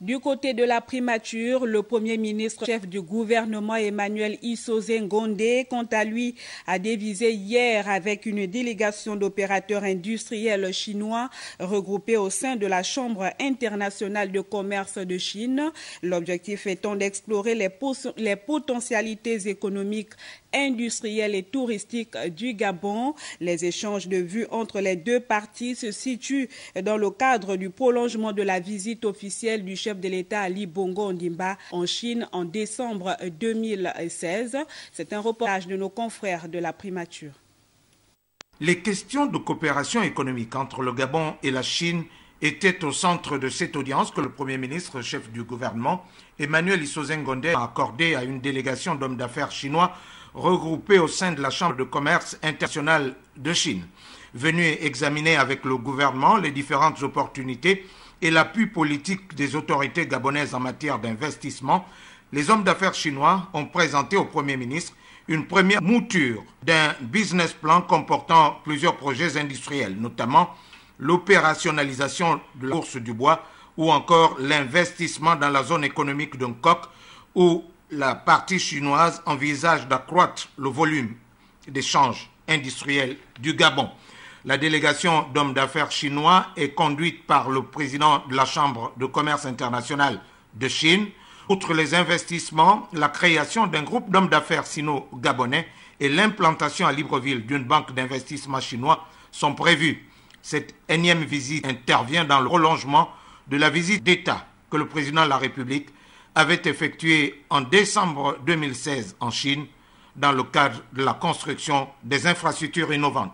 Du côté de la primature, le Premier ministre chef du gouvernement Emmanuel Issoze Ngondé, quant à lui, a dévisé hier avec une délégation d'opérateurs industriels chinois regroupés au sein de la Chambre internationale de commerce de Chine. L'objectif étant d'explorer les potentialités économiques, industrielles et touristiques du Gabon. Les échanges de vues entre les deux parties se situent dans le cadre du prolongement de la visite officielle du chef de l'État Ali Bongo Ondimba en Chine en décembre 2016. C'est un reportage de nos confrères de la primature. Les questions de coopération économique entre le Gabon et la Chine étaient au centre de cette audience que le Premier ministre, chef du gouvernement, Emmanuel Issoze Ngondé, a accordée à une délégation d'hommes d'affaires chinois regroupés au sein de la Chambre de commerce internationale de Chine. Venus examiner avec le gouvernement les différentes opportunités et l'appui politique des autorités gabonaises en matière d'investissement, les hommes d'affaires chinois ont présenté au Premier ministre une première mouture d'un business plan comportant plusieurs projets industriels, notamment l'opérationnalisation de la bourse du bois ou encore l'investissement dans la zone économique d'un coq où la partie chinoise envisage d'accroître le volume d'échanges industriels du Gabon. La délégation d'hommes d'affaires chinois est conduite par le président de la Chambre de commerce internationale de Chine. Outre les investissements, la création d'un groupe d'hommes d'affaires sino-gabonais et l'implantation à Libreville d'une banque d'investissement chinois sont prévus. Cette énième visite intervient dans le prolongement de la visite d'État que le président de la République avait effectuée en décembre 2016 en Chine dans le cadre de la construction des infrastructures innovantes.